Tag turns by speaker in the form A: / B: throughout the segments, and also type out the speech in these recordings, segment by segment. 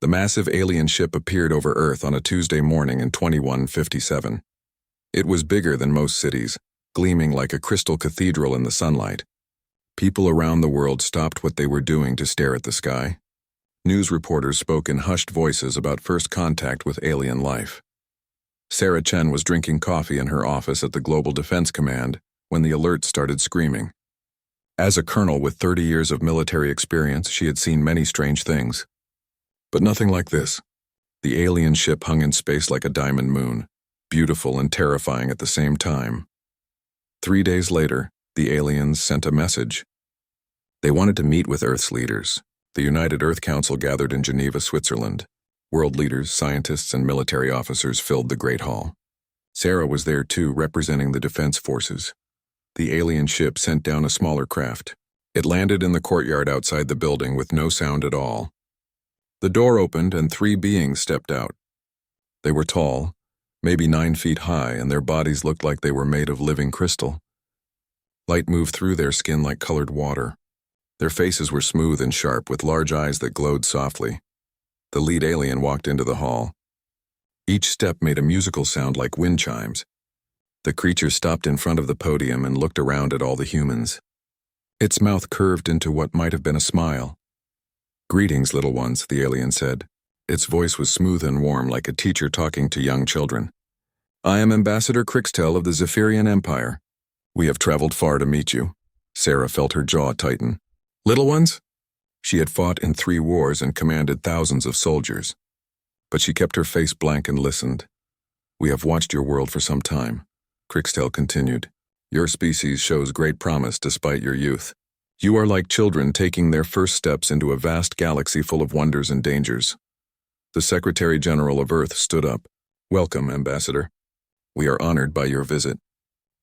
A: The massive alien ship appeared over Earth on a Tuesday morning in 2157. It was bigger than most cities, gleaming like a crystal cathedral in the sunlight. People around the world stopped what they were doing to stare at the sky. News reporters spoke in hushed voices about first contact with alien life. Sarah Chen was drinking coffee in her office at the Global Defense Command when the alert started screaming. As a colonel with 30 years of military experience, she had seen many strange things. But nothing like this. The alien ship hung in space like a diamond moon, beautiful and terrifying at the same time. 3 days later, the aliens sent a message. They wanted to meet with Earth's leaders. The United Earth Council gathered in Geneva, Switzerland. World leaders, scientists, and military officers filled the Great Hall. Sarah was there too, representing the defense forces. The alien ship sent down a smaller craft. It landed in the courtyard outside the building with no sound at all. The door opened and 3 beings stepped out. They were tall, maybe 9 feet high, and their bodies looked like they were made of living crystal. Light moved through their skin like colored water. Their faces were smooth and sharp, with large eyes that glowed softly. The lead alien walked into the hall. Each step made a musical sound like wind chimes. The creature stopped in front of the podium and looked around at all the humans. Its mouth curved into what might have been a smile. "Greetings, little ones," the alien said. Its voice was smooth and warm, like a teacher talking to young children. "I am Ambassador Crixtel of the Zephyrian Empire. We have traveled far to meet you." Sarah felt her jaw tighten. "Little ones?" She had fought in 3 wars and commanded thousands of soldiers. But she kept her face blank and listened. "We have watched your world for some time," Crixtel continued. "Your species shows great promise despite your youth. You are like children taking their first steps into a vast galaxy full of wonders and dangers." The Secretary General of Earth stood up. "Welcome, Ambassador. We are honored by your visit.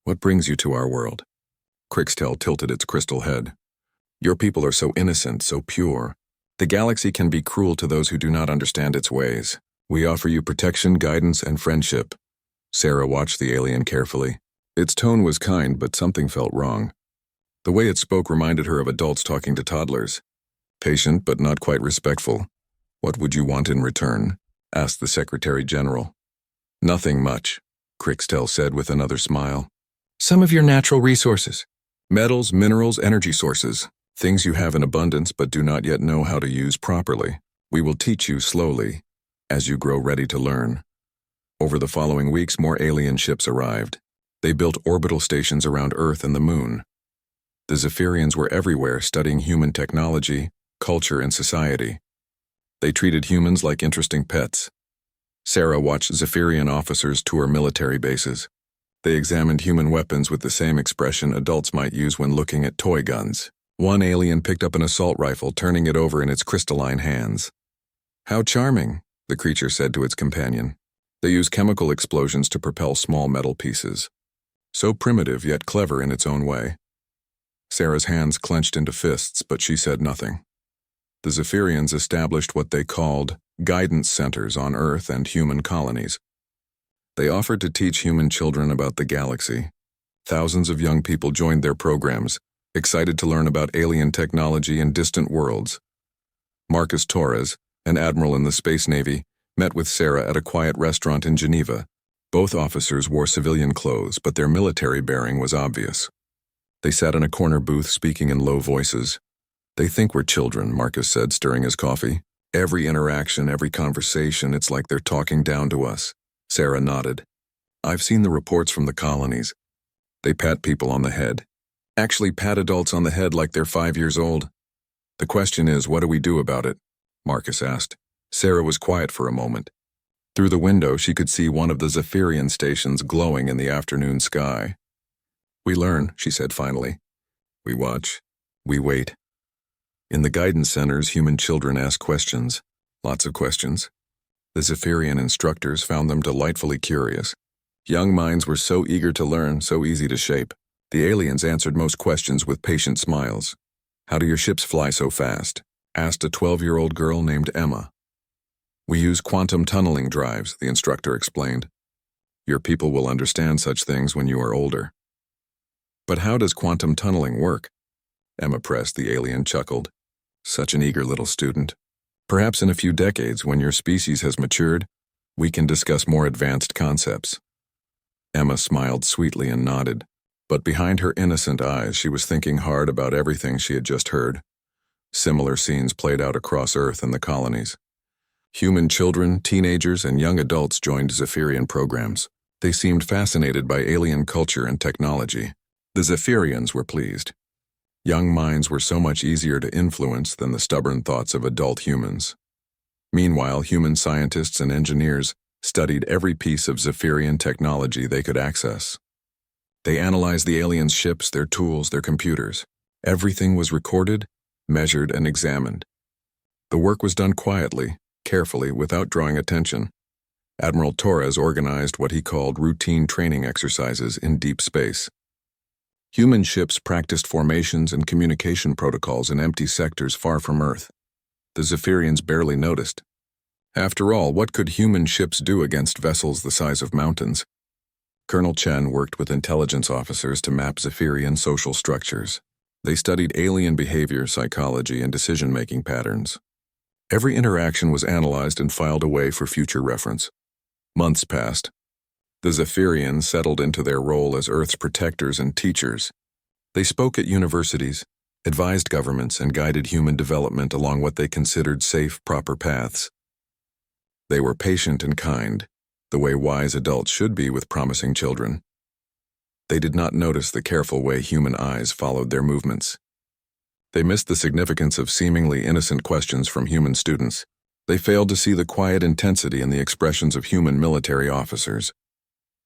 A: What brings you to our world?" Crixtel tilted its crystal head. "Your people are so innocent, so pure. The galaxy can be cruel to those who do not understand its ways. We offer you protection, guidance, and friendship." Sarah watched the alien carefully. Its tone was kind, but something felt wrong. The way it spoke reminded her of adults talking to toddlers. Patient, but not quite respectful. "What would you want in return?" asked the Secretary General. "Nothing much," Crixtel said with another smile. "Some of your natural resources. Metals, minerals, energy sources. Things you have in abundance but do not yet know how to use properly. We will teach you slowly, as you grow ready to learn." Over the following weeks, more alien ships arrived. They built orbital stations around Earth and the Moon. The Zephyrians were everywhere, studying human technology, culture, and society. They treated humans like interesting pets. Sarah watched Zephyrian officers tour military bases. They examined human weapons with the same expression adults might use when looking at toy guns. One alien picked up an assault rifle, turning it over in its crystalline hands. "How charming," the creature said to its companion. "They use chemical explosions to propel small metal pieces. So primitive, yet clever in its own way." Sarah's hands clenched into fists, but she said nothing. The Zephyrians established what they called guidance centers on Earth and human colonies. They offered to teach human children about the galaxy. Thousands of young people joined their programs, excited to learn about alien technology and distant worlds. Marcus Torres, an admiral in the Space Navy, met with Sarah at a quiet restaurant in Geneva. Both officers wore civilian clothes, but their military bearing was obvious. They sat in a corner booth speaking in low voices. "They think we're children," Marcus said, stirring his coffee. "Every interaction, every conversation, it's like they're talking down to us." Sarah nodded. "I've seen the reports from the colonies. They pat people on the head. Actually pat adults on the head like they're 5 years old. The question is, what do we do about it?" Marcus asked. Sarah was quiet for a moment. Through the window, she could see one of the Zephyrian stations glowing in the afternoon sky. "We learn," she said finally. "We watch. We wait." In the guidance centers, human children ask questions. Lots of questions. The Zephyrian instructors found them delightfully curious. Young minds were so eager to learn, so easy to shape. The aliens answered most questions with patient smiles. "How do your ships fly so fast?" asked a 12-year-old girl named Emma. "We use quantum tunneling drives," the instructor explained. "Your people will understand such things when you are older." "But how does quantum tunneling work?" Emma pressed. The alien chuckled. "Such an eager little student." Perhaps in a few decades, when your species has matured, we can discuss more advanced concepts. Emma smiled sweetly and nodded, but behind her innocent eyes she was thinking hard about everything she had just heard. Similar scenes played out across Earth and the colonies. Human children, teenagers, and young adults joined Zephyrian programs. They seemed fascinated by alien culture and technology. The Zephyrians were pleased. Young minds were so much easier to influence than the stubborn thoughts of adult humans. Meanwhile, human scientists and engineers studied every piece of Zephyrian technology they could access. They analyzed the aliens' ships, their tools, their computers. Everything was recorded, measured, and examined. The work was done quietly, carefully, without drawing attention. Admiral Torres organized what he called routine training exercises in deep space. Human ships practiced formations and communication protocols in empty sectors far from Earth. The Zephyrians barely noticed. After all, what could human ships do against vessels the size of mountains? Colonel Chen worked with intelligence officers to map Zephyrian social structures. They studied alien behavior, psychology, and decision-making patterns. Every interaction was analyzed and filed away for future reference. Months passed. The Zephyrians settled into their role as Earth's protectors and teachers. They spoke at universities, advised governments, and guided human development along what they considered safe, proper paths. They were patient and kind, the way wise adults should be with promising children. They did not notice the careful way human eyes followed their movements. They missed the significance of seemingly innocent questions from human students. They failed to see the quiet intensity in the expressions of human military officers.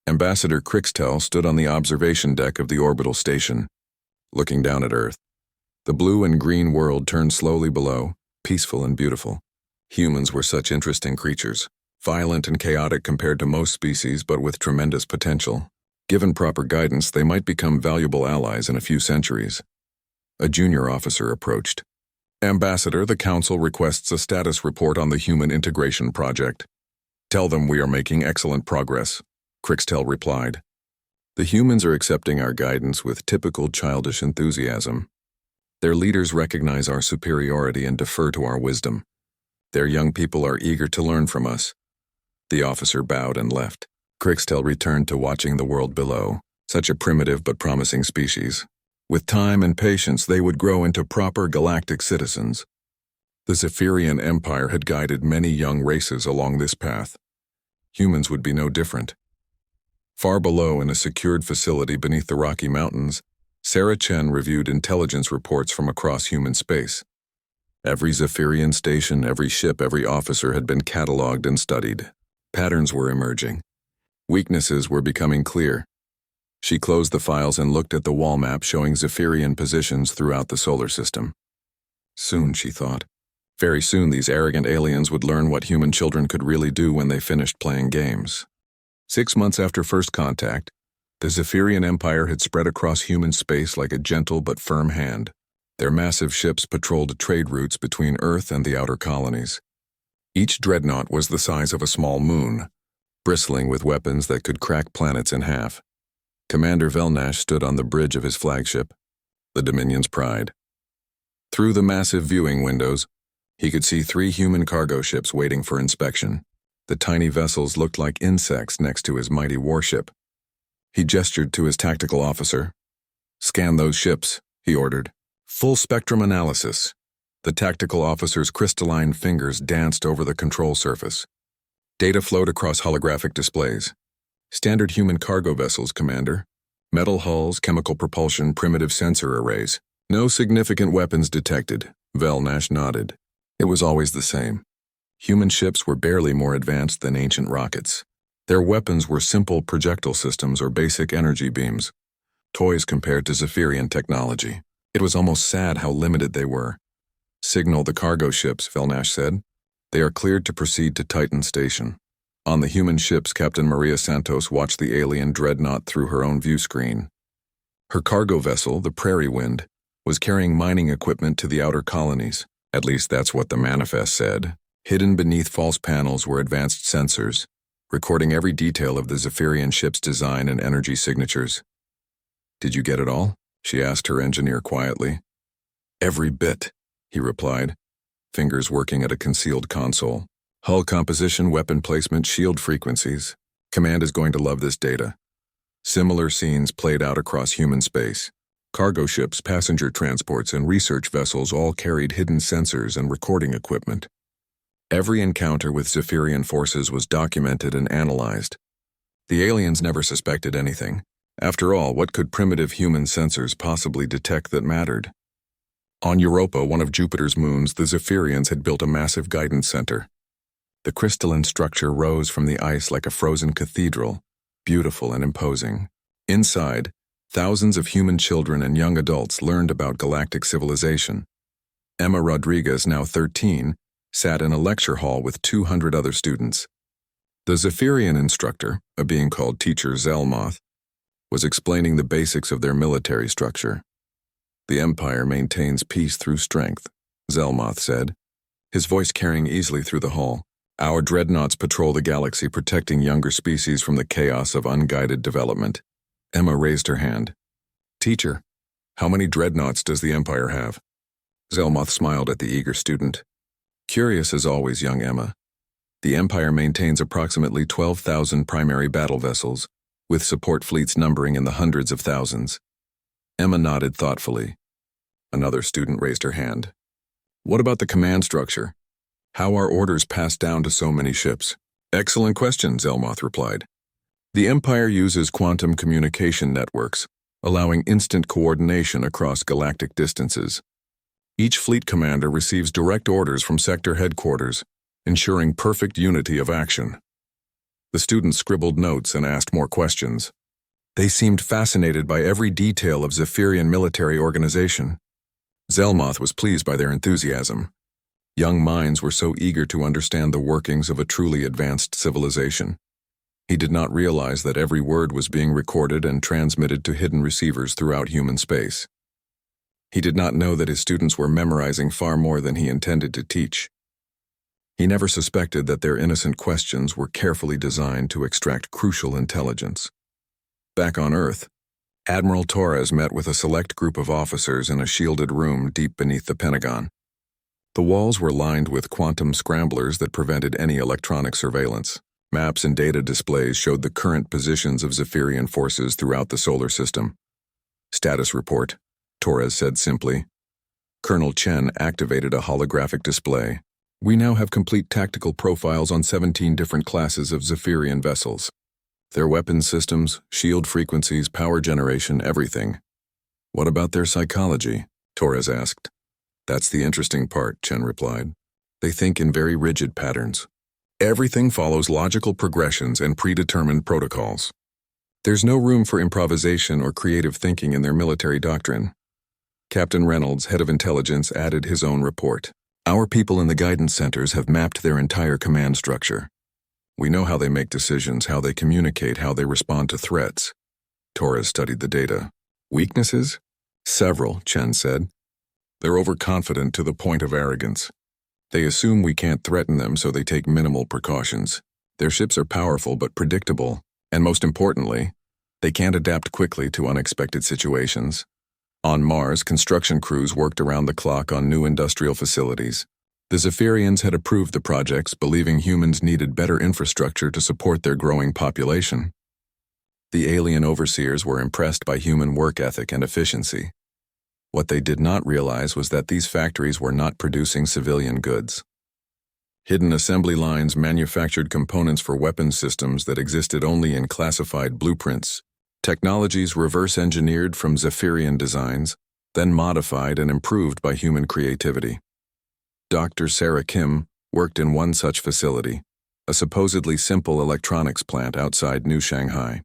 A: Ambassador Crixtel stood on the observation deck of the orbital station, looking down at Earth. The blue and green world turned slowly below, peaceful and beautiful. Humans were such interesting creatures, violent and chaotic compared to most species, but with tremendous potential. Given proper guidance, they might become valuable allies in a few centuries. A junior officer approached. Ambassador, the Council requests a status report on the Human Integration Project. Tell them we are making excellent progress, Crixtel replied. The humans are accepting our guidance with typical childish enthusiasm. Their leaders recognize our superiority and defer to our wisdom. Their young people are eager to learn from us. The officer bowed and left. Crixtel returned to watching the world below, such a primitive but promising species. With time and patience, they would grow into proper galactic citizens. The Zephyrian Empire had guided many young races along this path. Humans would be no different. Far below, in a secured facility beneath the Rocky Mountains, Sarah Chen reviewed intelligence reports from across human space. Every Zephyrian station, every ship, every officer had been cataloged and studied. Patterns were emerging. Weaknesses were becoming clear. She closed the files and looked at the wall map showing Zephyrian positions throughout the solar system. Soon, she thought. Very soon, these arrogant aliens would learn what human children could really do when they finished playing games. 6 months after first contact, the Zephyrian Empire had spread across human space like a gentle but firm hand. Their massive ships patrolled trade routes between Earth and the outer colonies. Each dreadnought was the size of a small moon, bristling with weapons that could crack planets in half. Commander Vanish stood on the bridge of his flagship, the Dominion's pride. Through the massive viewing windows, he could see 3 human cargo ships waiting for inspection. The tiny vessels looked like insects next to his mighty warship. He gestured to his tactical officer. "Scan those ships," he ordered. "Full spectrum analysis." The tactical officer's crystalline fingers danced over the control surface. Data flowed across holographic displays. "Standard human cargo vessels, Commander. Metal hulls, chemical propulsion, primitive sensor arrays. No significant weapons detected." Vanish nodded. It was always the same. Human ships were barely more advanced than ancient rockets. Their weapons were simple projectile systems or basic energy beams, toys compared to Zephyrian technology. It was almost sad how limited they were. "Signal the cargo ships," Vanish said. "They are cleared to proceed to Titan Station." On the human ships, Captain Maria Santos watched the alien dreadnought through her own view screen. Her cargo vessel, the Prairie Wind, was carrying mining equipment to the outer colonies. At least that's what the manifest said. Hidden beneath false panels were advanced sensors, recording every detail of the Zephyrian ship's design and energy signatures. "Did you get it all?" she asked her engineer quietly. "Every bit," he replied. fingers working at a concealed console. Hull composition, weapon placement, shield frequencies. Command is going to love this data. Similar scenes played out across human space. Cargo ships, passenger transports, and research vessels all carried hidden sensors and recording equipment. Every encounter with Zephyrian forces was documented and analyzed. The aliens never suspected anything. After all, what could primitive human sensors possibly detect that mattered? On Europa, one of Jupiter's moons, the Zephyrians had built a massive guidance center. The crystalline structure rose from the ice like a frozen cathedral, beautiful and imposing. Inside, thousands of human children and young adults learned about galactic civilization. Emma Rodriguez, now 13, sat in a lecture hall with 200 other students. The Zephyrian instructor, a being called Teacher Zelmoth, was explaining the basics of their military structure. The Empire maintains peace through strength, Zelmoth said, his voice carrying easily through the hall. Our dreadnoughts patrol the galaxy, protecting younger species from the chaos of unguided development. Emma raised her hand. Teacher, how many dreadnoughts does the Empire have? Zelmoth smiled at the eager student. Curious as always, young Emma. The Empire maintains approximately 12,000 primary battle vessels, with support fleets numbering in the hundreds of thousands. Emma nodded thoughtfully. Another student raised her hand. What about the command structure? How are orders passed down to so many ships? Excellent question, Zelmoth replied. The Empire uses quantum communication networks, allowing instant coordination across galactic distances. Each fleet commander receives direct orders from sector headquarters, ensuring perfect unity of action. The students scribbled notes and asked more questions. They seemed fascinated by every detail of Zephyrian military organization. Zelmoth was pleased by their enthusiasm. Young minds were so eager to understand the workings of a truly advanced civilization. He did not realize that every word was being recorded and transmitted to hidden receivers throughout human space. He did not know that his students were memorizing far more than he intended to teach. He never suspected that their innocent questions were carefully designed to extract crucial intelligence. Back on Earth, Admiral Torres met with a select group of officers in a shielded room deep beneath the Pentagon. The walls were lined with quantum scramblers that prevented any electronic surveillance. Maps and data displays showed the current positions of Zephyrian forces throughout the solar system. Status report, Torres said simply. Colonel Chen activated a holographic display. We now have complete tactical profiles on 17 different classes of Zephyrian vessels. Their weapon systems, shield frequencies, power generation, everything. What about their psychology? Torres asked. That's the interesting part, Chen replied. They think in very rigid patterns. Everything follows logical progressions and predetermined protocols. There's no room for improvisation or creative thinking in their military doctrine. Captain Reynolds, head of intelligence, added his own report. Our people in the guidance centers have mapped their entire command structure. We know how they make decisions, how they communicate, how they respond to threats. Torres studied the data. Weaknesses? Several, Chen said. They're overconfident to the point of arrogance. They assume we can't threaten them, so they take minimal precautions. Their ships are powerful but predictable, and most importantly, they can't adapt quickly to unexpected situations. On Mars, construction crews worked around the clock on new industrial facilities. The Zephyrians had approved the projects, believing humans needed better infrastructure to support their growing population. The alien overseers were impressed by human work ethic and efficiency. What they did not realize was that these factories were not producing civilian goods. Hidden assembly lines manufactured components for weapon systems that existed only in classified blueprints. Technologies reverse-engineered from Zephyrian designs, then modified and improved by human creativity. Dr. Sarah Kim worked in one such facility, a supposedly simple electronics plant outside New Shanghai.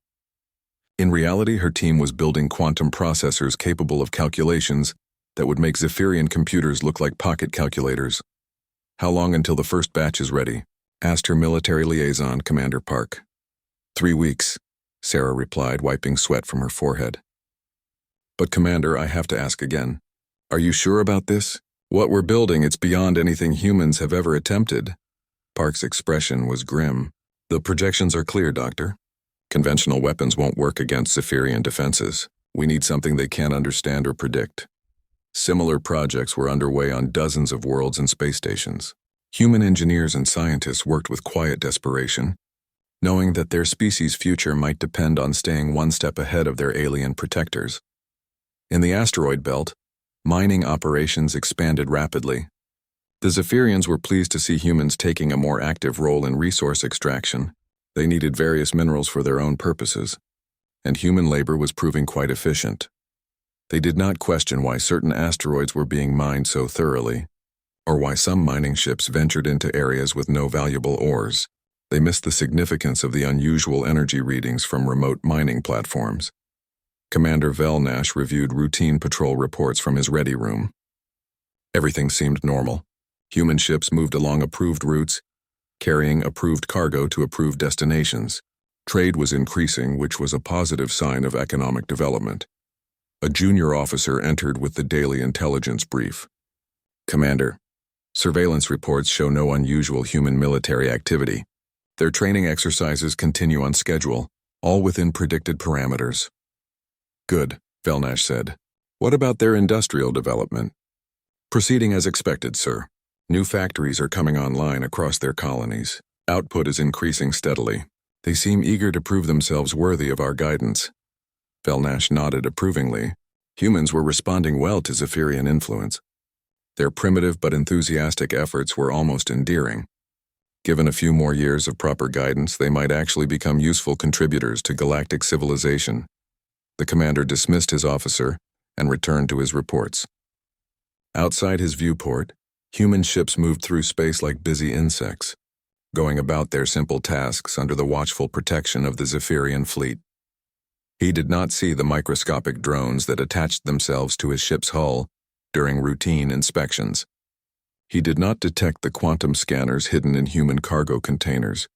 A: In reality, her team was building quantum processors capable of calculations that would make Zephyrian computers look like pocket calculators. How long until the first batch is ready? Asked her military liaison, Commander Park. 3 weeks, Sarah replied, wiping sweat from her forehead. But Commander, I have to ask again. Are you sure about this? What we're building, it's beyond anything humans have ever attempted. Park's expression was grim. The projections are clear, Doctor. Conventional weapons won't work against Zephyrian defenses. We need something they can't understand or predict. Similar projects were underway on dozens of worlds and space stations. Human engineers and scientists worked with quiet desperation, knowing that their species' future might depend on staying one step ahead of their alien protectors. In the asteroid belt, mining operations expanded rapidly. The Zephyrians were pleased to see humans taking a more active role in resource extraction. They needed various minerals for their own purposes, and human labor was proving quite efficient. They did not question why certain asteroids were being mined so thoroughly, or why some mining ships ventured into areas with no valuable ores. They missed the significance of the unusual energy readings from remote mining platforms. Commander Vanish reviewed routine patrol reports from his ready room. Everything seemed normal. Human ships moved along approved routes, carrying approved cargo to approved destinations. Trade was increasing, which was a positive sign of economic development. A junior officer entered with the daily intelligence brief. Commander, surveillance reports show no unusual human military activity. Their training exercises continue on schedule, all within predicted parameters. Good, Vanish said. What about their industrial development? Proceeding as expected, sir. New factories are coming online across their colonies. Output is increasing steadily. They seem eager to prove themselves worthy of our guidance. Vanish nodded approvingly. Humans were responding well to Zephyrian influence. Their primitive but enthusiastic efforts were almost endearing. Given a few more years of proper guidance, they might actually become useful contributors to galactic civilization. The commander dismissed his officer and returned to his reports. Outside his viewport, human ships moved through space like busy insects, going about their simple tasks under the watchful protection of the Zephyrian fleet. He did not see the microscopic drones that attached themselves to his ship's hull during routine inspections. He did not detect the quantum scanners hidden in human cargo containers,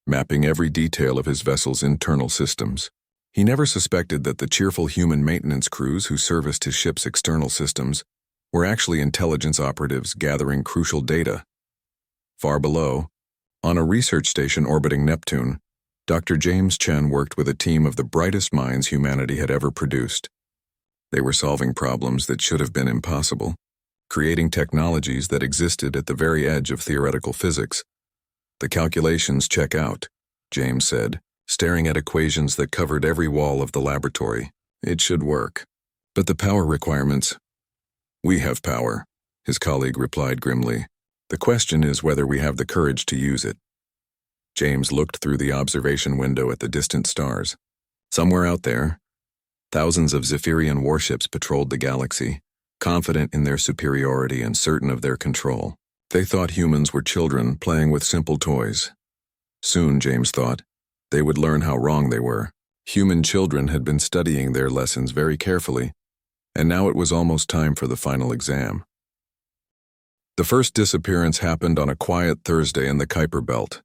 A: mapping every detail of his vessel's internal systems. He never suspected that the cheerful human maintenance crews who serviced his ship's external systems were actually intelligence operatives gathering crucial data. Far below, on a research station orbiting Neptune, Dr. James Chen worked with a team of the brightest minds humanity had ever produced. They were solving problems that should have been impossible, creating technologies that existed at the very edge of theoretical physics. The calculations check out, James said, staring at equations that covered every wall of the laboratory. It should work. But the power requirements— We have power, his colleague replied grimly. The question is whether we have the courage to use it. James looked through the observation window at the distant stars. Somewhere out there, thousands of Zephyrian warships patrolled the galaxy, confident in their superiority and certain of their control. They thought humans were children playing with simple toys. Soon, James thought, they would learn how wrong they were. Human children had been studying their lessons very carefully, and now it was almost time for the final exam. The first disappearance happened on a quiet Thursday in the Kuiper Belt.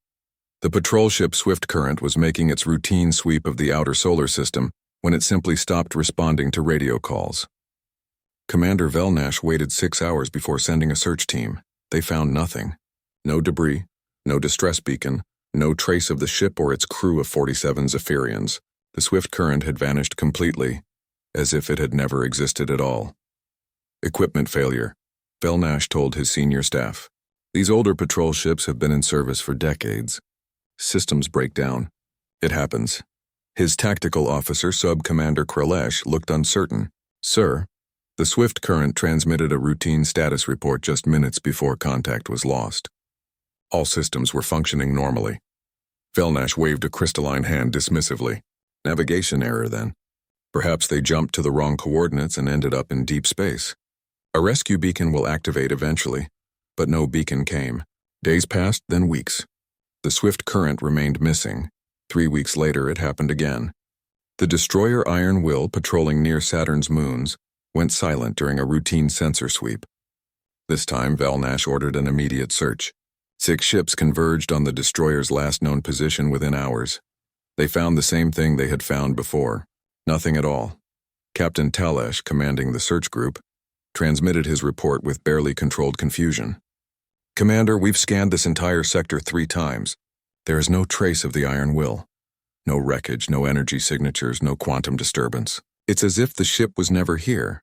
A: The patrol ship Swift Current was making its routine sweep of the outer solar system when it simply stopped responding to radio calls. Commander Vanish waited 6 hours before sending a search team. They found nothing. No debris, no distress beacon, no trace of the ship or its crew of 47 Zephyrians. The Swift Current had vanished completely, as if it had never existed at all. Equipment failure, Vanish told his senior staff. These older patrol ships have been in service for decades. Systems break down. It happens. His tactical officer, Sub-Commander Kralesh, looked uncertain. Sir, the Swift Current transmitted a routine status report just minutes before contact was lost. All systems were functioning normally. Vanish waved a crystalline hand dismissively. Navigation error, then. Perhaps they jumped to the wrong coordinates and ended up in deep space. A rescue beacon will activate eventually, but no beacon came. Days passed, then weeks. The Swift Current remained missing. 3 weeks later, it happened again. The destroyer Iron Will, patrolling near Saturn's moons, went silent during a routine sensor sweep. This time, Vanish ordered an immediate search. 6 ships converged on the destroyer's last known position within hours. They found the same thing they had found before. Nothing at all. Captain Talesh, commanding the search group, transmitted his report with barely controlled confusion. Commander, we've scanned this entire sector 3 times. There is no trace of the Iron Will. No wreckage, no energy signatures, no quantum disturbance. It's as if the ship was never here.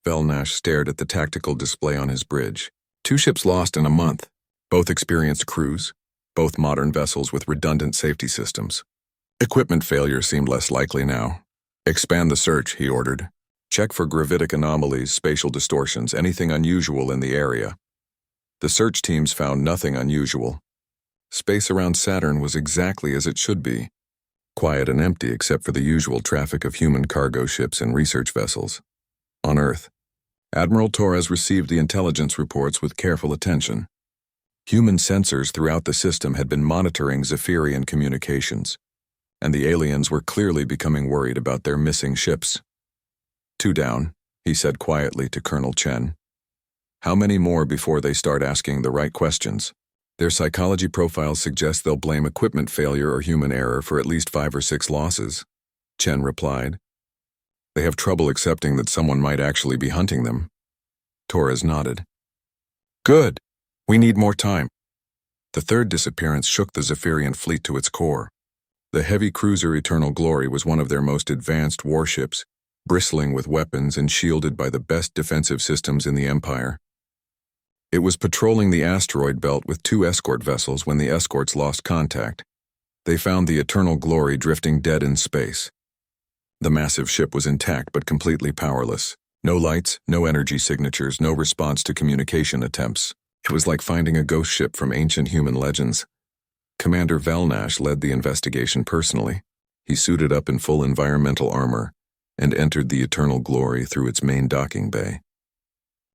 A: Vanish stared at the tactical display on his bridge. 2 ships lost in a month. Both experienced crews, both modern vessels with redundant safety systems. Equipment failure seemed less likely now. Expand the search, he ordered. Check for gravitic anomalies, spatial distortions, anything unusual in the area. The search teams found nothing unusual. Space around Saturn was exactly as it should be. Quiet and empty except for the usual traffic of human cargo ships and research vessels. On Earth, Admiral Torres received the intelligence reports with careful attention. Human sensors throughout the system had been monitoring Zephyrian communications, and the aliens were clearly becoming worried about their missing ships. 2 down, he said quietly to Colonel Chen. How many more before they start asking the right questions? Their psychology profiles suggest they'll blame equipment failure or human error for at least 5 or 6 losses, Chen replied. They have trouble accepting that someone might actually be hunting them. Torres nodded. Good. We need more time. The third disappearance shook the Zephyrian fleet to its core. The heavy cruiser Eternal Glory was one of their most advanced warships, bristling with weapons and shielded by the best defensive systems in the Empire. It was patrolling the asteroid belt with 2 escort vessels when the escorts lost contact. They found the Eternal Glory drifting dead in space. The massive ship was intact but completely powerless. No lights, no energy signatures, no response to communication attempts. It was like finding a ghost ship from ancient human legends. Commander Vanish led the investigation personally. He suited up in full environmental armor and entered the Eternal Glory through its main docking bay.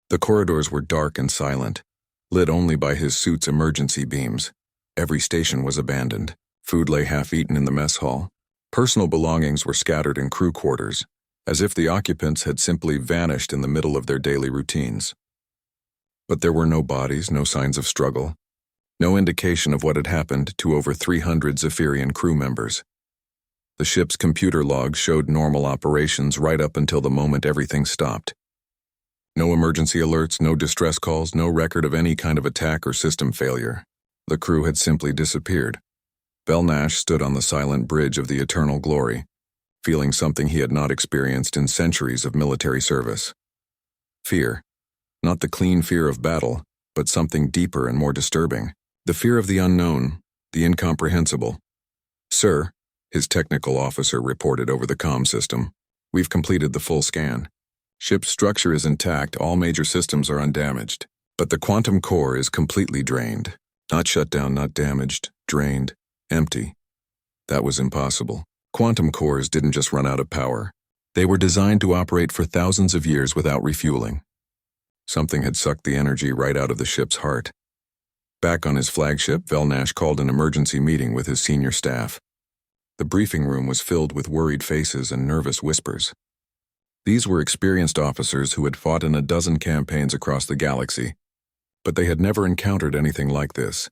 A: The corridors were dark and silent, lit only by his suit's emergency beams. Every station was abandoned. Food lay half-eaten in the mess hall. Personal belongings were scattered in crew quarters, as if the occupants had simply vanished in the middle of their daily routines. But there were no bodies, no signs of struggle, no indication of what had happened to over 300 Zephyrian crew members. The ship's computer logs showed normal operations right up until the moment everything stopped. No emergency alerts, no distress calls, no record of any kind of attack or system failure. The crew had simply disappeared. Vanish stood on the silent bridge of the Eternal Glory, feeling something he had not experienced in centuries of military service. Fear. Not the clean fear of battle, but something deeper and more disturbing. The fear of the unknown, the incomprehensible. Sir, his technical officer reported over the comm system. We've completed the full scan. Ship's structure is intact, all major systems are undamaged. But the quantum core is completely drained. Not shut down, not damaged, drained, empty. That was impossible. Quantum cores didn't just run out of power. They were designed to operate for thousands of years without refueling. Something had sucked the energy right out of the ship's heart. Back on his flagship, Vanish called an emergency meeting with his senior staff. The briefing room was filled with worried faces and nervous whispers. These were experienced officers who had fought in a dozen campaigns across the galaxy, but they had never encountered anything like this.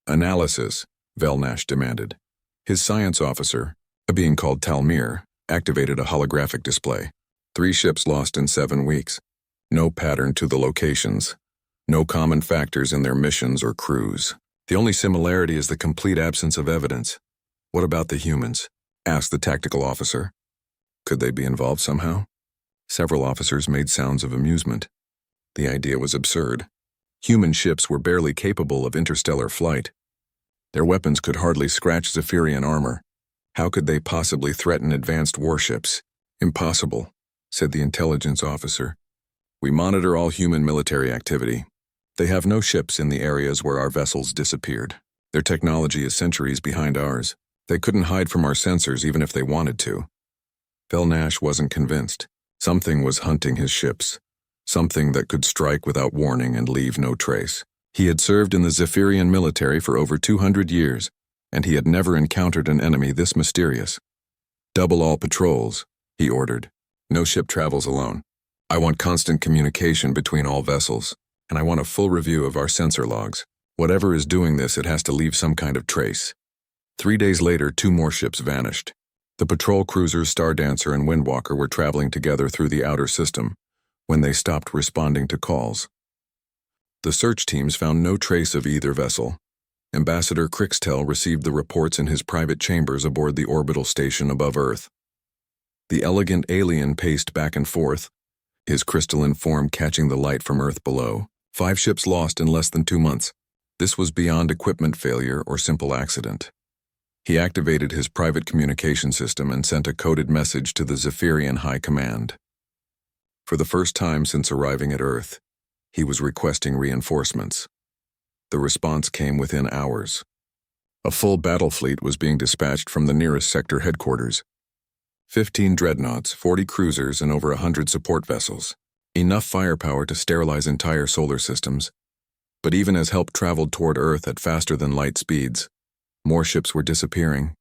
A: Analysis, Vanish demanded. His science officer, a being called Talmir, activated a holographic display. 3 ships lost in 7 weeks. No pattern to the locations. No common factors in their missions or crews. The only similarity is the complete absence of evidence. What about the humans? Asked the tactical officer. Could they be involved somehow? Several officers made sounds of amusement. The idea was absurd. Human ships were barely capable of interstellar flight. Their weapons could hardly scratch Zephyrian armor. How could they possibly threaten advanced warships? Impossible, said the intelligence officer. We monitor all human military activity. They have no ships in the areas where our vessels disappeared. Their technology is centuries behind ours. They couldn't hide from our sensors even if they wanted to. Vanish wasn't convinced. Something was hunting his ships. Something that could strike without warning and leave no trace. He had served in the Zephyrian military for over 200 years, and he had never encountered an enemy this mysterious. Double all patrols, he ordered. No ship travels alone. I want constant communication between all vessels, and I want a full review of our sensor logs. Whatever is doing this, it has to leave some kind of trace. 3 days later, 2 more ships vanished. The patrol cruisers Stardancer and Windwalker were traveling together through the outer system when they stopped responding to calls. The search teams found no trace of either vessel. Ambassador Crixtel received the reports in his private chambers aboard the orbital station above Earth. The elegant alien paced back and forth, his crystalline form catching the light from Earth below. 5 ships lost in less than 2 months. This was beyond equipment failure or simple accident. He activated his private communication system and sent a coded message to the Zephyrian High Command. For the first time since arriving at Earth, he was requesting reinforcements. The response came within hours. A full battle fleet was being dispatched from the nearest sector headquarters. 15 dreadnoughts, 40 cruisers, and over 100 support vessels. Enough firepower to sterilize entire solar systems. But even as help traveled toward Earth at faster-than-light speeds, more ships were disappearing.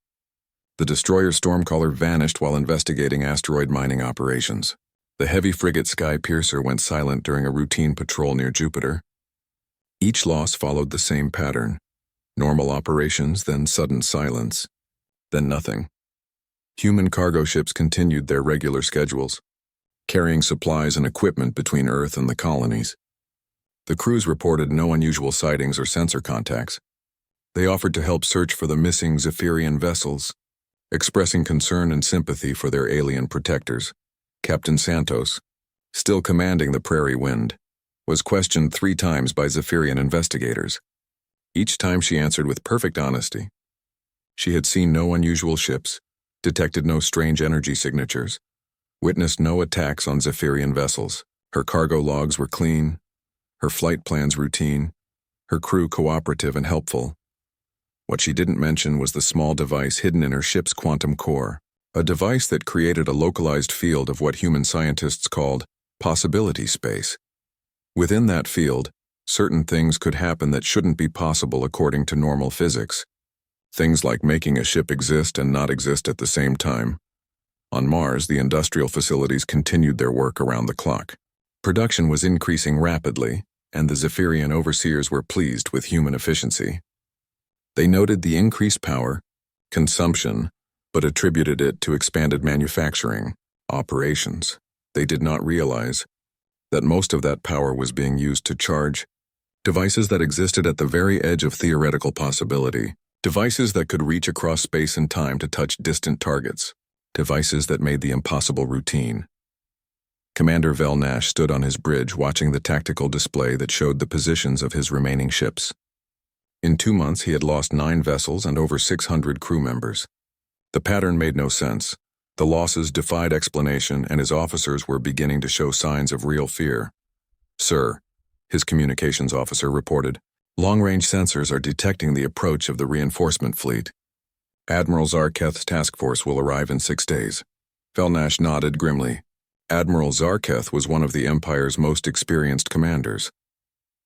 A: The destroyer Stormcaller vanished while investigating asteroid mining operations. The heavy frigate Skypiercer went silent during a routine patrol near Jupiter. Each loss followed the same pattern. Normal operations, then sudden silence, then nothing. Human cargo ships continued their regular schedules, carrying supplies and equipment between Earth and the colonies. The crews reported no unusual sightings or sensor contacts. They offered to help search for the missing Zephyrian vessels, expressing concern and sympathy for their alien protectors. Captain Santos, still commanding the Prairie Wind, was questioned 3 times by Zephyrian investigators. Each time she answered with perfect honesty. She had seen no unusual ships, detected no strange energy signatures, witnessed no attacks on Zephyrian vessels. Her cargo logs were clean, her flight plans routine, her crew cooperative and helpful. What she didn't mention was the small device hidden in her ship's quantum core, a device that created a localized field of what human scientists called possibility space. Within that field, certain things could happen that shouldn't be possible according to normal physics. Things like making a ship exist and not exist at the same time. On Mars, the industrial facilities continued their work around the clock. Production was increasing rapidly, and the Zephyrian overseers were pleased with human efficiency. They noted the increased power, consumption, but attributed it to expanded manufacturing operations. They did not realize that most of that power was being used to charge devices that existed at the very edge of theoretical possibility, devices that could reach across space and time to touch distant targets, devices that made the impossible routine. Commander Vanish stood on his bridge watching the tactical display that showed the positions of his remaining ships. In 2 months, he had lost 9 vessels and over 600 crew members. The pattern made no sense. The losses defied explanation, and his officers were beginning to show signs of real fear. "Sir," his communications officer reported, "long-range sensors are detecting the approach of the reinforcement fleet. Admiral Zarketh's task force will arrive in 6 days. Vanish nodded grimly. Admiral Zarketh was one of the Empire's most experienced commanders,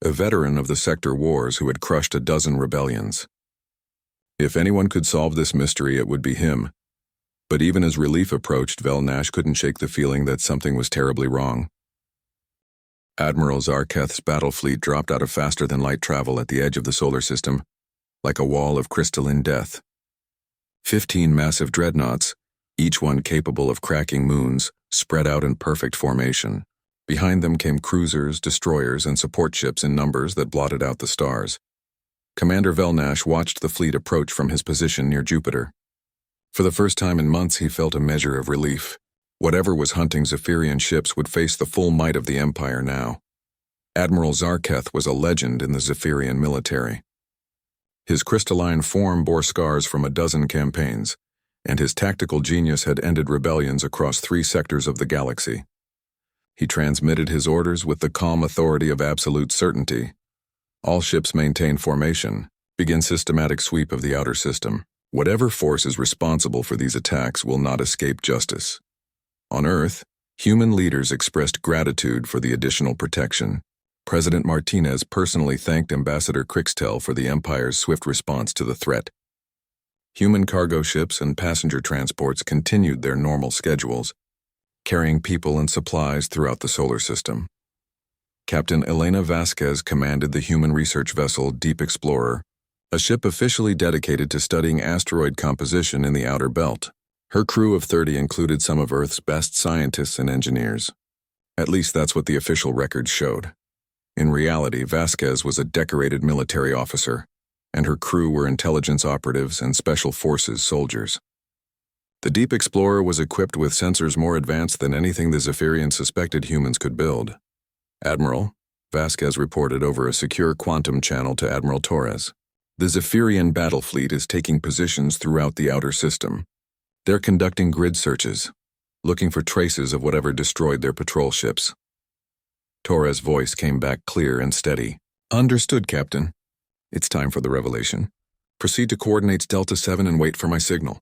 A: a veteran of the sector wars who had crushed a dozen rebellions. If anyone could solve this mystery, it would be him. But even as relief approached, Vanish couldn't shake the feeling that something was terribly wrong. Admiral Zarketh's battle fleet dropped out of faster-than-light travel at the edge of the solar system, like a wall of crystalline death. 15 massive dreadnoughts, each one capable of cracking moons, spread out in perfect formation. Behind them came cruisers, destroyers, and support ships in numbers that blotted out the stars. Commander Vanish watched the fleet approach from his position near Jupiter. For the first time in months, he felt a measure of relief. Whatever was hunting Zephyrian ships would face the full might of the Empire now. Admiral Zarketh was a legend in the Zephyrian military. His crystalline form bore scars from a dozen campaigns, and his tactical genius had ended rebellions across 3 sectors of the galaxy. He transmitted his orders with the calm authority of absolute certainty. All ships maintain formation, begin systematic sweep of the outer system. Whatever force is responsible for these attacks will not escape justice. On Earth, human leaders expressed gratitude for the additional protection. President Martinez personally thanked Ambassador Crixtel for the Empire's swift response to the threat. Human cargo ships and passenger transports continued their normal schedules, carrying people and supplies throughout the solar system. Captain Elena Vasquez commanded the human research vessel Deep Explorer, a ship officially dedicated to studying asteroid composition in the outer belt. Her crew of 30 included some of Earth's best scientists and engineers. At least that's what the official records showed. In reality, Vasquez was a decorated military officer, and her crew were intelligence operatives and special forces soldiers. The Deep Explorer was equipped with sensors more advanced than anything the Zephyrians suspected humans could build. Admiral, Vasquez reported over a secure quantum channel to Admiral Torres. The Zephyrian battle fleet is taking positions throughout the outer system. They're conducting grid searches, looking for traces of whatever destroyed their patrol ships. Torres' voice came back clear and steady. Understood, Captain. It's time for the revelation. Proceed to coordinates Delta 7 and wait for my signal.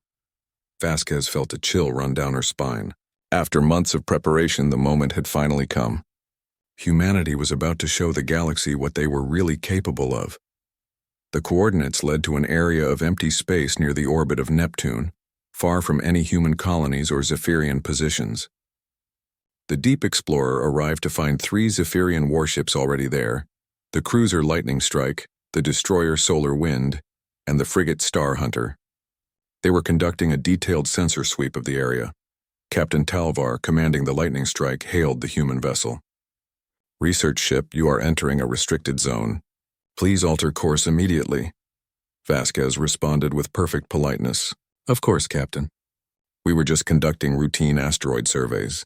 A: Vasquez felt a chill run down her spine. After months of preparation, the moment had finally come. Humanity was about to show the galaxy what they were really capable of. The coordinates led to an area of empty space near the orbit of Neptune, far from any human colonies or Zephyrian positions. The Deep Explorer arrived to find 3 Zephyrian warships already there: the cruiser Lightning Strike, the destroyer Solar Wind, and the frigate Star Hunter. They were conducting a detailed sensor sweep of the area. Captain Talvar, commanding the Lightning Strike, hailed the human vessel. "Research ship, you are entering a restricted zone. Please alter course immediately." Vasquez responded with perfect politeness. "Of course, Captain. We were just conducting routine asteroid surveys.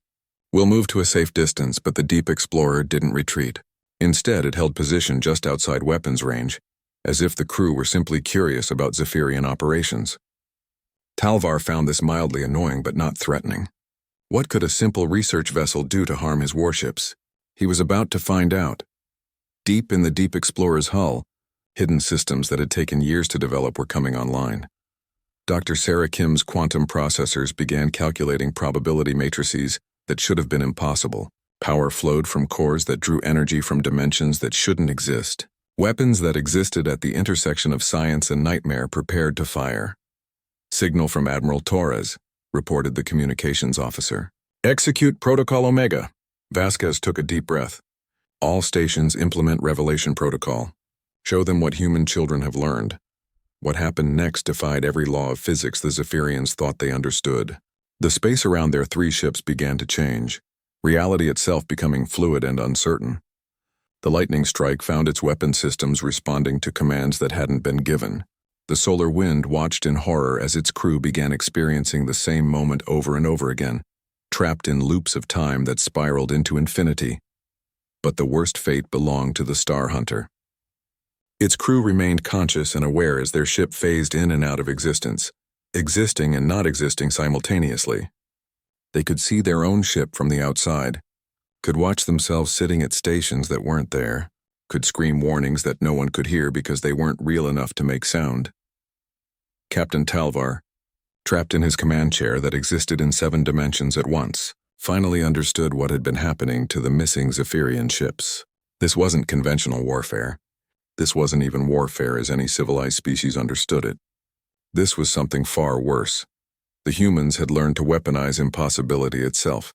A: We'll move to a safe distance," but the Deep Explorer didn't retreat. Instead, it held position just outside weapons range, as if the crew were simply curious about Zephyrian operations. Talvar found this mildly annoying but not threatening. What could a simple research vessel do to harm his warships? He was about to find out. Deep in the Deep Explorer's hull, hidden systems that had taken years to develop were coming online. Dr. Sarah Kim's quantum processors began calculating probability matrices that should have been impossible. Power flowed from cores that drew energy from dimensions that shouldn't exist. Weapons that existed at the intersection of science and nightmare prepared to fire. "Signal from Admiral Torres," reported the communications officer. "Execute Protocol Omega." Vasquez took a deep breath. "All stations implement Revelation Protocol. Show them what human children have learned." What happened next defied every law of physics the Zephyrians thought they understood. The space around their 3 ships began to change, reality itself becoming fluid and uncertain. The Lightning Strike found its weapon systems responding to commands that hadn't been given. The Solar Wind watched in horror as its crew began experiencing the same moment over and over again, trapped in loops of time that spiraled into infinity. But the worst fate belonged to the Star Hunter. Its crew remained conscious and aware as their ship phased in and out of existence, existing and not existing simultaneously. They could see their own ship from the outside, could watch themselves sitting at stations that weren't there, could scream warnings that no one could hear because they weren't real enough to make sound. Captain Talvar, trapped in his command chair that existed in 7 dimensions at once, finally understood what had been happening to the missing Zephyrian ships. This wasn't conventional warfare. This wasn't even warfare as any civilized species understood it. This was something far worse. The humans had learned to weaponize impossibility itself.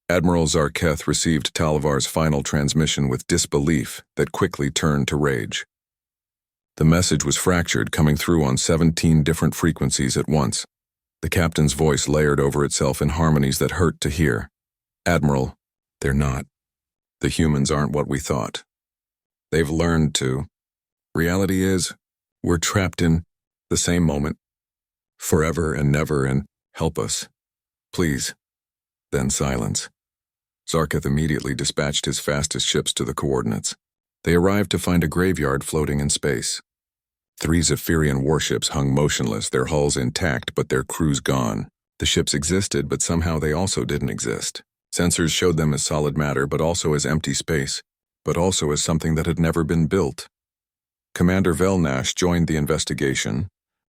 A: Admiral Zarketh received Talvar's final transmission with disbelief that quickly turned to rage. The message was fractured, coming through on 17 different frequencies at once. The captain's voice layered over itself in harmonies that hurt to hear. "Admiral, they're not. The humans aren't what we thought. They've learned to. Reality is, we're trapped in the same moment, forever and never, and help us. Please." Then silence. Zarketh immediately dispatched his fastest ships to the coordinates. They arrived to find a graveyard floating in space. 3 Zephyrian warships hung motionless, their hulls intact but their crews gone. The ships existed, but somehow they also didn't exist. Sensors showed them as solid matter, but also as empty space, but also as something that had never been built. Commander Velnash joined the investigation,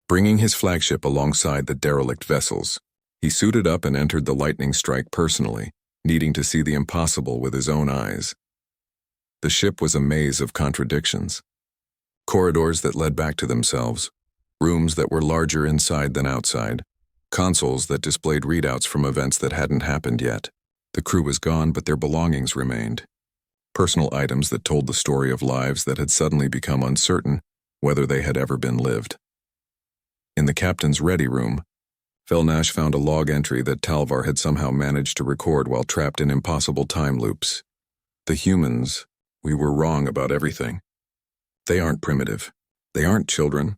A: bringing his flagship alongside the derelict vessels. He suited up and entered the Lightning Strike personally, needing to see the impossible with his own eyes. The ship was a maze of contradictions. Corridors that led back to themselves, rooms that were larger inside than outside, consoles that displayed readouts from events that hadn't happened yet. The crew was gone, but their belongings remained. Personal items that told the story of lives that had suddenly become uncertain whether they had ever been lived. In the captain's ready room, Velnash found a log entry that Talvar had somehow managed to record while trapped in impossible time loops. "The humans, we were wrong about everything. They aren't primitive. They aren't children.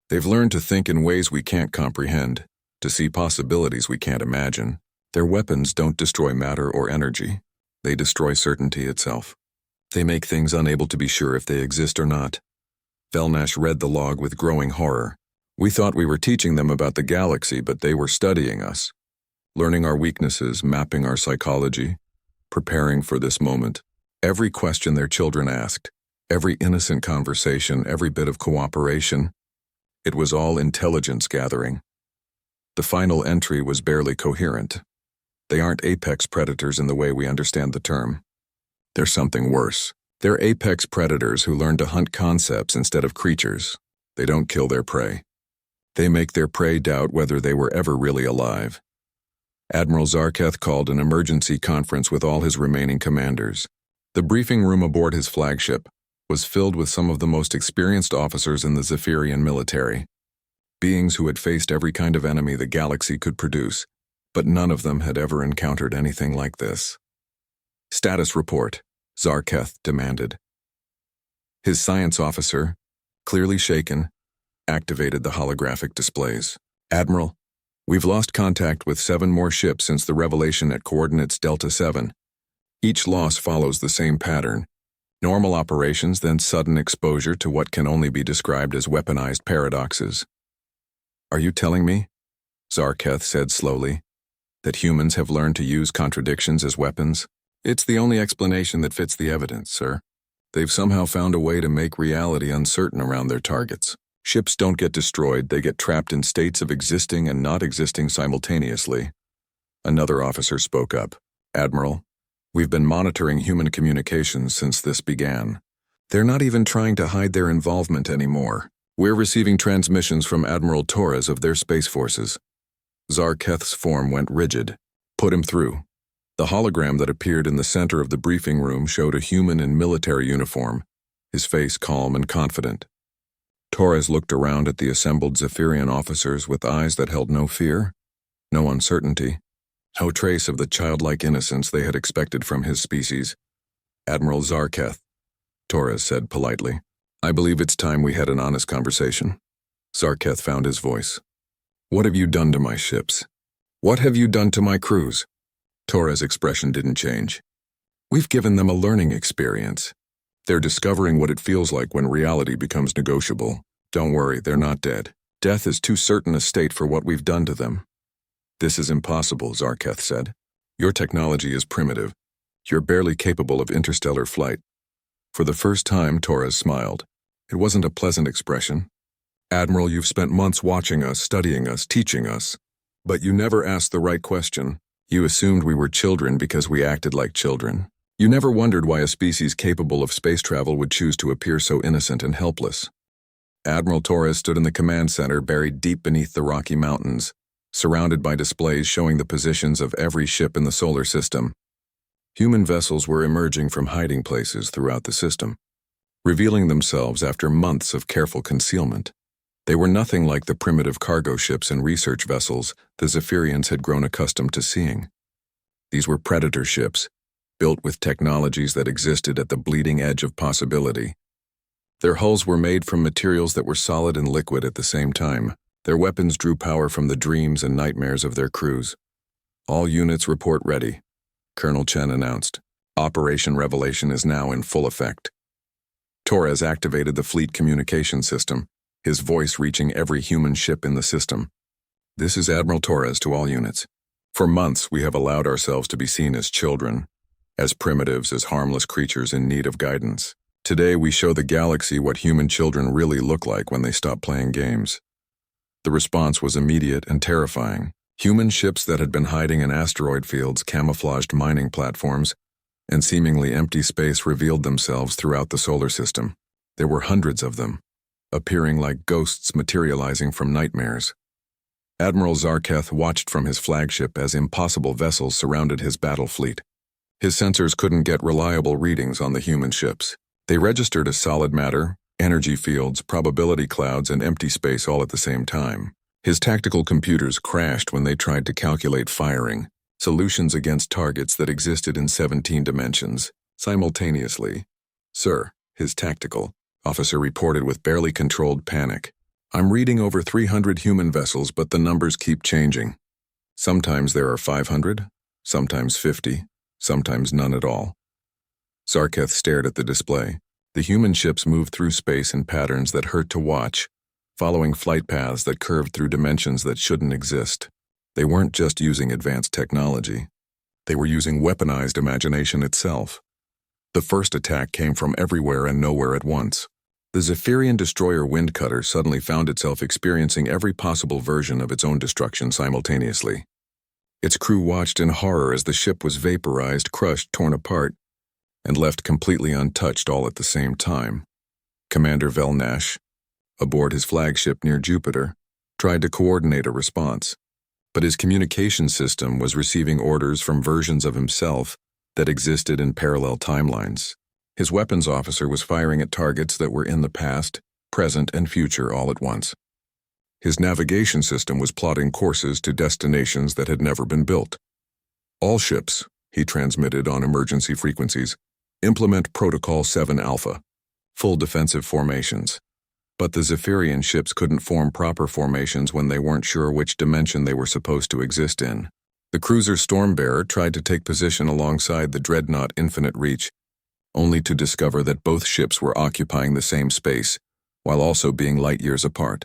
A: They've learned to think in ways we can't comprehend. to see possibilities we can't imagine. Their weapons don't destroy matter or energy. They destroy certainty itself. They make things unable to be sure if they exist or not. Vanish read the log with growing horror. We thought we were teaching them about the galaxy, but they were studying us, learning our weaknesses, mapping our psychology, preparing for this moment. Every question their children asked, every innocent conversation, every bit of cooperation, it was all intelligence gathering. The final entry was barely coherent. They aren't apex predators in the way we understand the term. They're something worse. They're apex predators who learn to hunt concepts instead of creatures. They don't kill their prey. They make their prey doubt whether they were ever really alive. Admiral Zarketh called an emergency conference with all his remaining commanders. The briefing room aboard his flagship was filled with some of the most experienced officers in the Zephyrian military, beings who had faced every kind of enemy the galaxy could produce, but none of them had ever encountered anything like this. Status report, Zarketh demanded. His science officer, clearly shaken, activated the holographic displays. Admiral, we've lost contact with 7 more ships since the revelation at coordinates Delta 7. Each loss follows the same pattern. Normal operations, then sudden exposure to what can only be described as weaponized paradoxes. Are you telling me, Zarketh said slowly, that humans have learned to use contradictions as weapons? It's the only explanation that fits the evidence, sir. They've somehow found a way to make reality uncertain around their targets. Ships don't get destroyed, they get trapped in states of existing and not existing simultaneously. Another officer spoke up. Admiral, we've been monitoring human communications since this began. They're not even trying to hide their involvement anymore. We're receiving transmissions from Admiral Torres of their space forces. Zarketh's form went rigid. Put him through. The hologram that appeared in the center of the briefing room showed a human in military uniform, his face calm and confident. Torres looked around at the assembled Zephyrian officers with eyes that held no fear, no uncertainty, no trace of the childlike innocence they had expected from his species. Admiral Zarketh, Torres said politely, I believe it's time we had an honest conversation. Zarketh found his voice. What have you done to my ships? What have you done to my crews? Torres' expression didn't change. We've given them a learning experience. They're discovering what it feels like when reality becomes negotiable. Don't worry, they're not dead. Death is too certain a state for what we've done to them. This is impossible, Zarketh said. Your technology is primitive. You're barely capable of interstellar flight. For the first time, Torres smiled. It wasn't a pleasant expression. Admiral, you've spent months watching us, studying us, teaching us. But you never asked the right question. You assumed we were children because we acted like children. You never wondered why a species capable of space travel would choose to appear so innocent and helpless. Admiral Torres stood in the command center buried deep beneath the Rocky Mountains, surrounded by displays showing the positions of every ship in the solar system. Human vessels were emerging from hiding places throughout the system, revealing themselves after months of careful concealment. They were nothing like the primitive cargo ships and research vessels the Zephyrians had grown accustomed to seeing. These were predator ships, built with technologies that existed at the bleeding edge of possibility. Their hulls were made from materials that were solid and liquid at the same time. Their weapons drew power from the dreams and nightmares of their crews. All units report ready, Colonel Chen announced. Operation Revelation is now in full effect. Torres activated the fleet communication system, his voice reaching every human ship in the system. This is Admiral Torres to all units. For months, we have allowed ourselves to be seen as children, as primitives, as harmless creatures in need of guidance. Today, we show the galaxy what human children really look like when they stop playing games. The response was immediate and terrifying. Human ships that had been hiding in asteroid fields, camouflaged mining platforms, and seemingly empty space revealed themselves throughout the solar system. There were hundreds of them, appearing like ghosts materializing from nightmares. Admiral Zarketh watched from his flagship as impossible vessels surrounded his battle fleet. His sensors couldn't get reliable readings on the human ships. They registered as solid matter, energy fields, probability clouds, and empty space all at the same time. His tactical computers crashed when they tried to calculate firing, solutions against targets that existed in 17 dimensions, simultaneously. Sir, his tactical officer reported with barely controlled panic. I'm reading over 300 human vessels, but the numbers keep changing. Sometimes there are 500, sometimes 50, sometimes none at all. Zarketh stared at the display. The human ships moved through space in patterns that hurt to watch, following flight paths that curved through dimensions that shouldn't exist. They weren't just using advanced technology. They were using weaponized imagination itself. The first attack came from everywhere and nowhere at once. The Zephyrian destroyer Windcutter suddenly found itself experiencing every possible version of its own destruction simultaneously. Its crew watched in horror as the ship was vaporized, crushed, torn apart, and left completely untouched all at the same time. Commander Vanish, aboard his flagship near Jupiter, tried to coordinate a response, but his communication system was receiving orders from versions of himself that existed in parallel timelines. His weapons officer was firing at targets that were in the past, present, and future all at once. His navigation system was plotting courses to destinations that had never been built. All ships, he transmitted on emergency frequencies, implement Protocol 7 Alpha, full defensive formations. But the Zephyrian ships couldn't form proper formations when they weren't sure which dimension they were supposed to exist in. The cruiser Stormbearer tried to take position alongside the dreadnought Infinite Reach, only to discover that both ships were occupying the same space, while also being light years apart.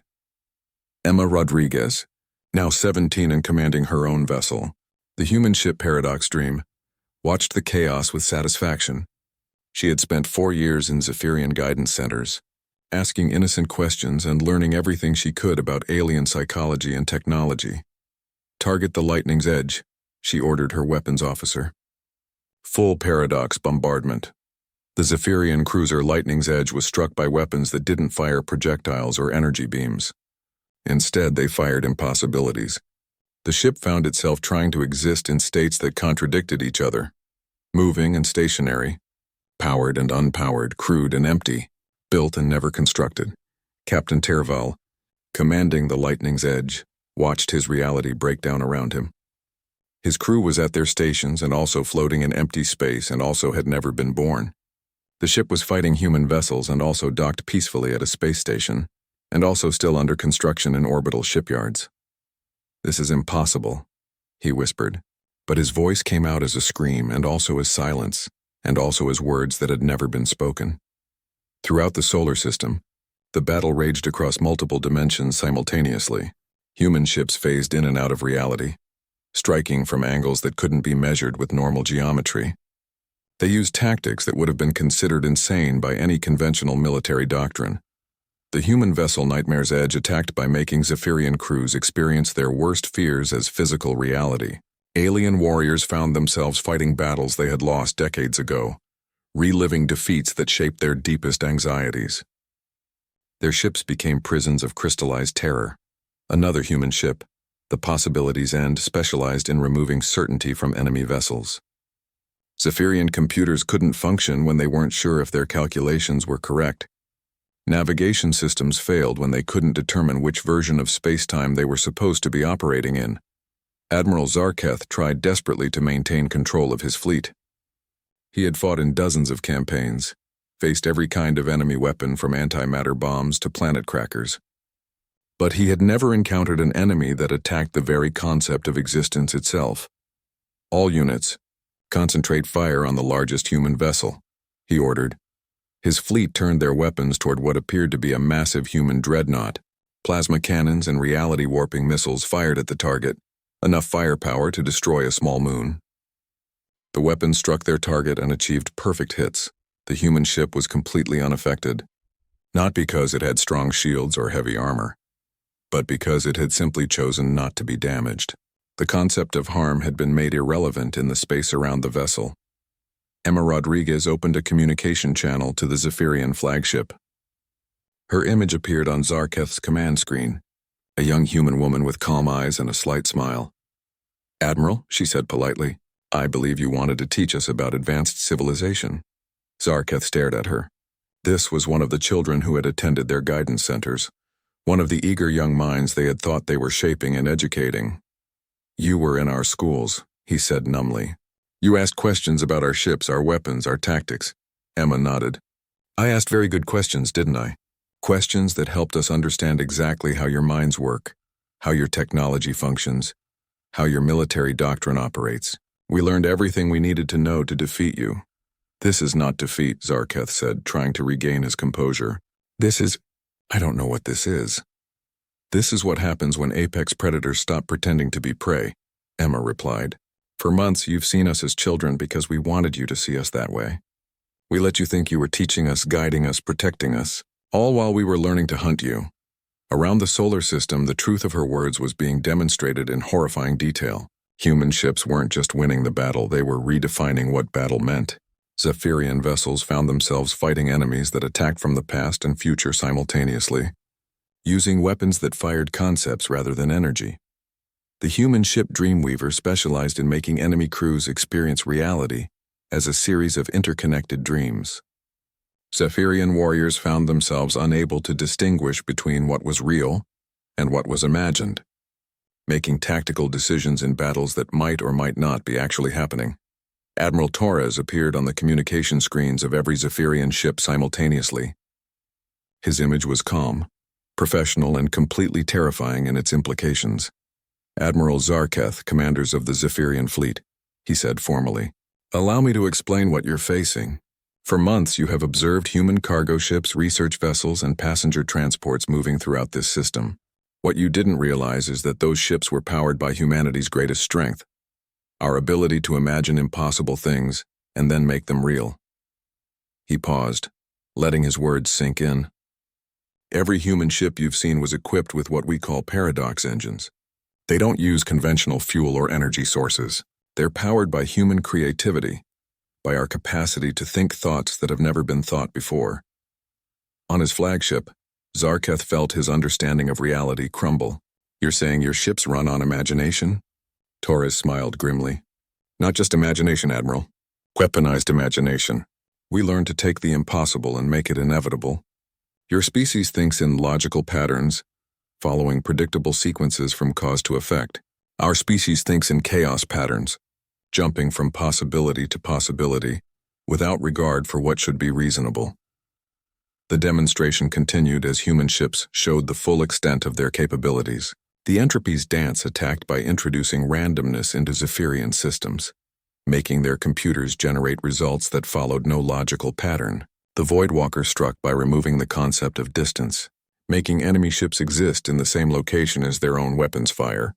A: Emma Rodriguez, now 17 and commanding her own vessel, the human ship Paradox Dream, watched the chaos with satisfaction. She had spent 4 years in Zephyrian guidance centers, asking innocent questions and learning everything she could about alien psychology and technology. Target the Lightning's Edge, she ordered her weapons officer. Full Paradox bombardment. The Zephyrian cruiser Lightning's Edge was struck by weapons that didn't fire projectiles or energy beams. Instead, they fired impossibilities. The ship found itself trying to exist in states that contradicted each other, moving and stationary, powered and unpowered, crude and empty, built and never constructed. Captain Terval, commanding the Lightning's Edge, watched his reality break down around him. His crew was at their stations and also floating in empty space and also had never been born. The ship was fighting human vessels and also docked peacefully at a space station, and also still under construction in orbital shipyards. "This is impossible," he whispered, but his voice came out as a scream and also as silence, and also as words that had never been spoken. Throughout the solar system, the battle raged across multiple dimensions simultaneously. Human ships phased in and out of reality, striking from angles that couldn't be measured with normal geometry. They used tactics that would have been considered insane by any conventional military doctrine. The human vessel Nightmare's Edge attacked by making Zephyrian crews experience their worst fears as physical reality. Alien warriors found themselves fighting battles they had lost decades ago, reliving defeats that shaped their deepest anxieties. Their ships became prisons of crystallized terror. Another human ship, the Possibilities End, specialized in removing certainty from enemy vessels. Zephyrian computers couldn't function when they weren't sure if their calculations were correct. Navigation systems failed when they couldn't determine which version of space-time they were supposed to be operating in. Admiral Zarketh tried desperately to maintain control of his fleet. He had fought in dozens of campaigns, faced every kind of enemy weapon from antimatter bombs to planet crackers. But he had never encountered an enemy that attacked the very concept of existence itself. "All units, concentrate fire on the largest human vessel," he ordered. His fleet turned their weapons toward what appeared to be a massive human dreadnought. Plasma cannons and reality-warping missiles fired at the target, enough firepower to destroy a small moon. The weapons struck their target and achieved perfect hits. The human ship was completely unaffected, not because it had strong shields or heavy armor, but because it had simply chosen not to be damaged. The concept of harm had been made irrelevant in the space around the vessel. Emma Rodriguez opened a communication channel to the Zephyrian flagship. Her image appeared on Zarketh's command screen, a young human woman with calm eyes and a slight smile. "Admiral," she said politely, "I believe you wanted to teach us about advanced civilization." Zarketh stared at her. This was one of the children who had attended their guidance centers, one of the eager young minds they had thought they were shaping and educating. "You were in our schools," he said numbly. "You asked questions about our ships, our weapons, our tactics." Emma nodded. "I asked very good questions, didn't I? Questions that helped us understand exactly how your minds work, how your technology functions, how your military doctrine operates. We learned everything we needed to know to defeat you. This is not defeat, Zarketh said, trying to regain his composure. I don't know what this is. This is what happens when apex predators stop pretending to be prey, Emma replied. For months you've seen us as children because we wanted you to see us that way. We let you think you were teaching us, guiding us, protecting us, all while we were learning to hunt you. Around the solar system, the truth of her words was being demonstrated in horrifying detail. Human ships weren't just winning the battle, they were redefining what battle meant. Zephyrian vessels found themselves fighting enemies that attacked from the past and future simultaneously, using weapons that fired concepts rather than energy. The human ship Dreamweaver specialized in making enemy crews experience reality as a series of interconnected dreams. Zephyrian warriors found themselves unable to distinguish between what was real and what was imagined, making tactical decisions in battles that might or might not be actually happening. Admiral Torres appeared on the communication screens of every Zephyrian ship simultaneously. His image was calm, professional, and completely terrifying in its implications. Admiral Zarketh, commanders of the Zephyrian fleet, he said formally. Allow me to explain what you're facing. For months you have observed human cargo ships, research vessels, and passenger transports moving throughout this system. What you didn't realize is that those ships were powered by humanity's greatest strength, our ability to imagine impossible things and then make them real. He paused, letting his words sink in. Every human ship you've seen was equipped with what we call paradox engines. They don't use conventional fuel or energy sources. They're powered by human creativity, by our capacity to think thoughts that have never been thought before. On his flagship, Zarketh felt his understanding of reality crumble. You're saying your ships run on imagination? Torres smiled grimly. Not just imagination, Admiral. Weaponized imagination. We learn to take the impossible and make it inevitable. Your species thinks in logical patterns, following predictable sequences from cause to effect. Our species thinks in chaos patterns, jumping from possibility to possibility, without regard for what should be reasonable. The demonstration continued as human ships showed the full extent of their capabilities. The entropies dance attacked by introducing randomness into Zephyrian systems, making their computers generate results that followed no logical pattern. The Voidwalker struck by removing the concept of distance, making enemy ships exist in the same location as their own weapons fire.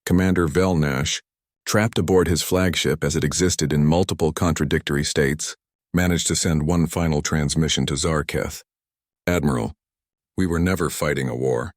A: Commander Velnash, trapped aboard his flagship as it existed in multiple contradictory states, managed to send one final transmission to Zarketh. Admiral, we were never fighting a war.